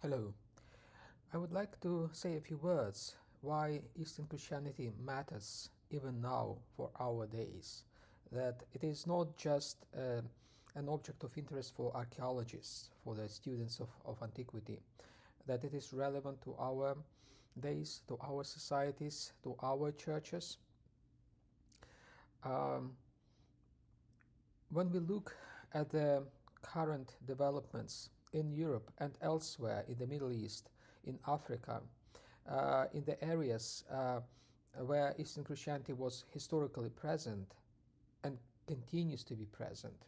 Hello. I would like to say a few words why Eastern Christianity matters even now for our days. That it is not just an object of interest for archaeologists, for the students of antiquity, that it is relevant to our days, to our societies, to our churches. Um, when we look at the current developments in Europe and elsewhere in the Middle East, in Africa, in the areas where Eastern Christianity was historically present and continues to be present,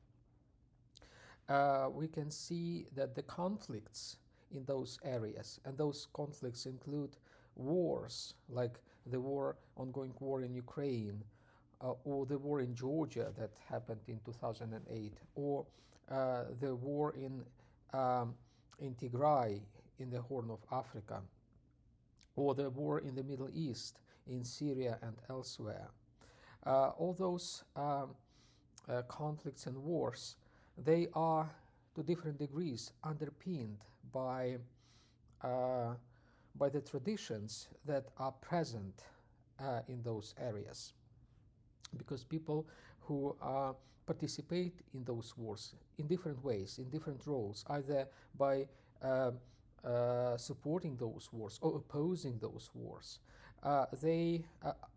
we can see that the conflicts in those areas, and those conflicts include wars like the ongoing war in Ukraine, or the war in Georgia that happened in 2008, or the war in Tigray in the Horn of Africa, or the war in the Middle East, in Syria and elsewhere. All those conflicts and wars, they are to different degrees underpinned uh, by the traditions that are present in those areas. Because people who participate in those wars in different ways, in different roles, either by uh, supporting those wars or opposing those wars, they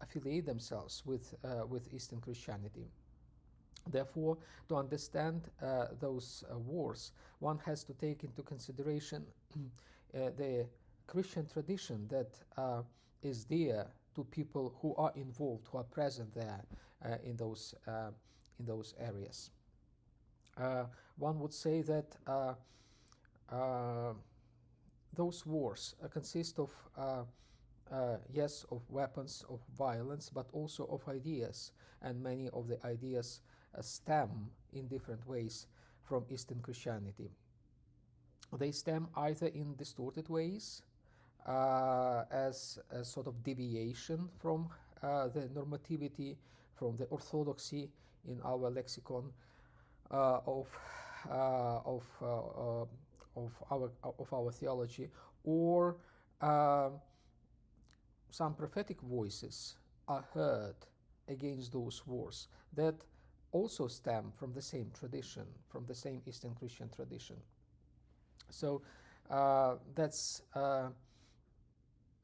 affiliate themselves with Eastern Christianity. Therefore, to understand those wars, one has to take into consideration the Christian tradition that is dear to people who are involved, who are present there in those areas. One would say that uh, those wars consist of yes, of weapons of violence, but also of ideas, and many of the ideas stem in different ways from Eastern Christianity. They stem either in distorted ways, as a sort of deviation from the normativity, from the orthodoxy in our lexicon uh, of uh, of uh, uh, of our theology, or uh, some prophetic voices are heard against those wars that also stem from the same tradition, from the same Eastern Christian tradition. So that's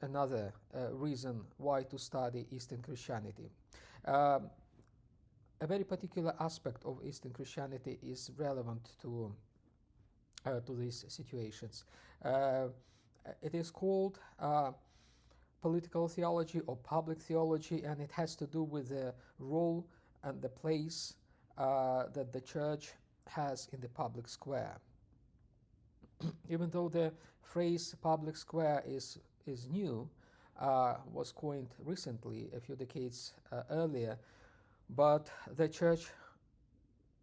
another reason why to study Eastern Christianity. Um, a very particular aspect of Eastern Christianity is relevant to these situations. It is called political theology or public theology, and it has to do with the role and the place that the church has in the public square. Even though the phrase public square is new, was coined recently, a few decades earlier, but the church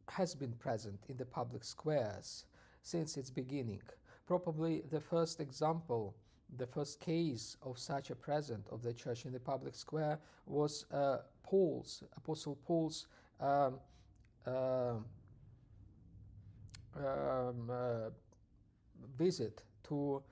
has been present in the public squares since its beginning. Probably the first example, the first case of such a presence of the church in the public square was Apostle Paul's um, uh, um, uh, visit to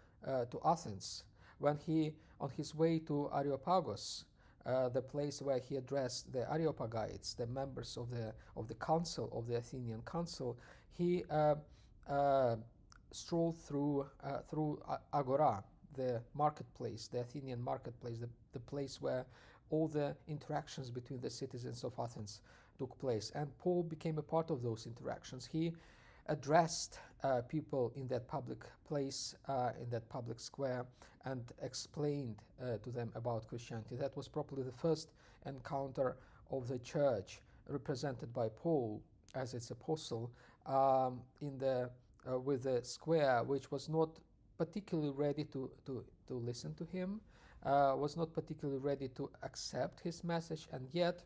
Athens, when he, on his way to Areopagus, the place where he addressed the Areopagites, the members of the council, of the Athenian council. He strolled through Agora, the marketplace, the Athenian marketplace, the place where all the interactions between the citizens of Athens took place. And Paul became a part of those interactions. He addressed people in that public place, in that public square, and explained to them about Christianity. That was probably the first encounter of the church represented by Paul as its apostle in the with the square, which was not particularly ready to listen to him, was not particularly ready to accept his message, and yet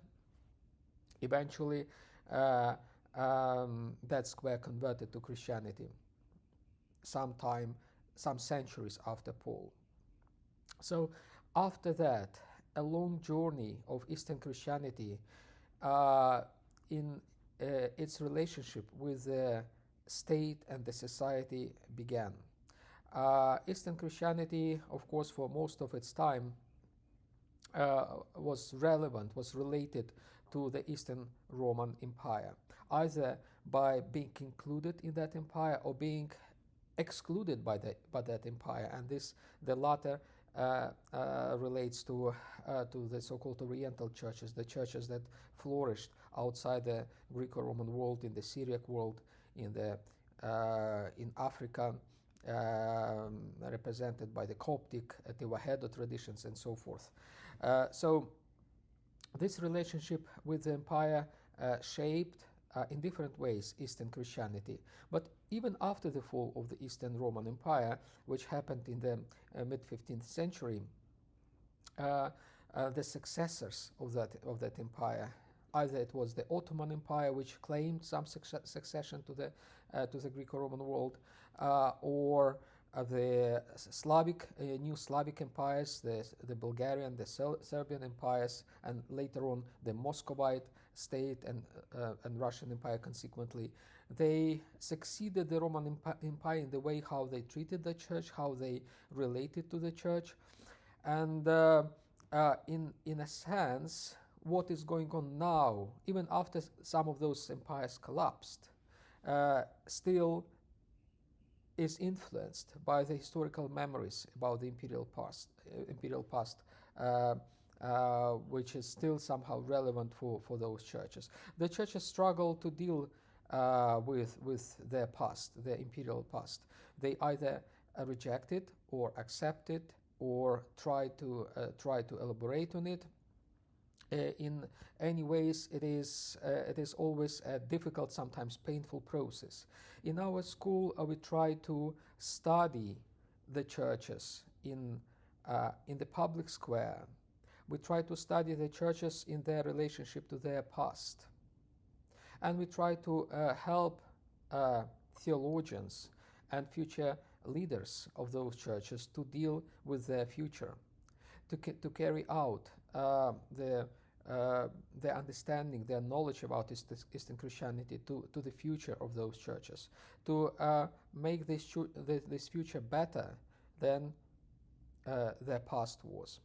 eventually that square converted to Christianity some centuries after Paul. So after that, a long journey of Eastern Christianity uh, in its relationship with the state and the society began. Eastern Christianity, of course, for most of its time, was related to the Eastern Roman Empire, either by being included in that empire or being excluded by that empire, and the latter relates to the so-called Oriental churches, the churches that flourished outside the Greco-Roman world, in the Syriac world, in Africa, represented by the Coptic, Tewahedo traditions, and so forth. So this relationship with the empire shaped in different ways Eastern Christianity. But even after the fall of the Eastern Roman Empire, which happened in the mid-15th century, the successors of that empire, either it was the Ottoman Empire, which claimed some succession to the Greco-Roman world, or the new Slavic empires, the Bulgarian, the Serbian empires, and later on the Muscovite state and Russian Empire consequently, they succeeded the Roman Empire in the way how they treated the church, how they related to the church, and in a sense, what is going on now, even after some of those empires collapsed, still is influenced by the historical memories about the imperial past, which is still somehow relevant for those churches. The churches struggle to deal with their past, their imperial past. They either reject it or accept it or try to elaborate on it. In any ways, it is always a difficult, sometimes painful process. In our school, we try to study the churches in the public square. We try to study the churches in their relationship to their past, and we try to help theologians and future leaders of those churches to deal with their future, to carry out their understanding, their knowledge about Eastern Christianity to the future of those churches, to make this future better than their past was,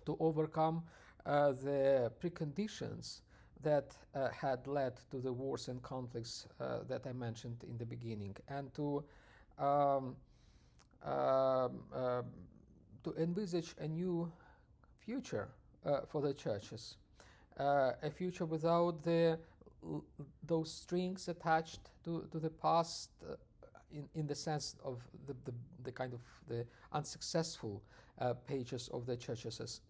to overcome the preconditions that had led to the wars and conflicts that I mentioned in the beginning, and to envisage a new future for the churches, a future without those strings attached to the past, in the sense of the kind of the unsuccessful pages of the church's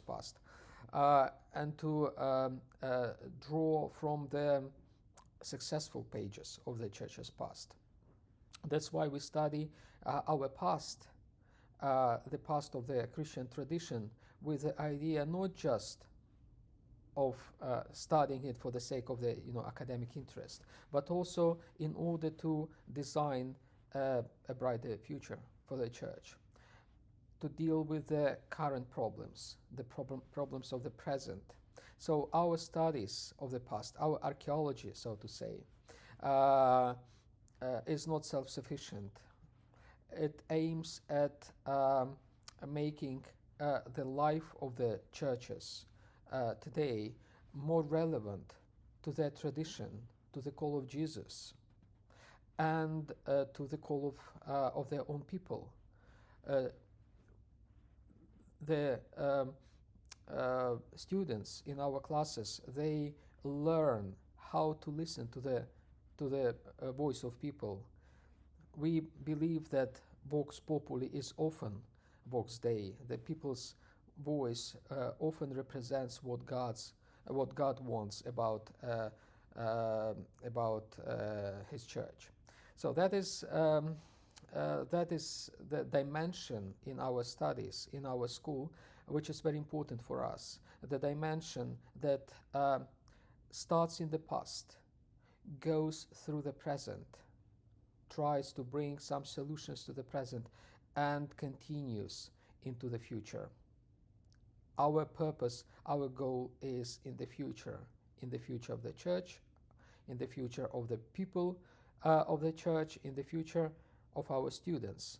past, and to draw from the successful pages of the church's past. That's why we study our past, the past of the Christian tradition, with the idea not just of studying it for the sake of the academic interest, but also in order to design a brighter future for the church, to deal with the current problems, the problems of the present. So our studies of the past, our archaeology, so to say, is not self-sufficient. It aims at making the life of the churches today more relevant to their tradition, to the call of Jesus, and to the call of their own people. The students in our classes, they learn how to listen to the voice of people. We believe that Vox Populi is often Vox Dei. The people's voice often represents what God wants about His church. So that is the dimension in our studies, in our school, which is very important for us. The dimension that starts in the past, goes through the present, tries to bring some solutions to the present, and continues into the future. Our purpose, our goal is in the future of the church, in the future of the people of the church, in the future of our students.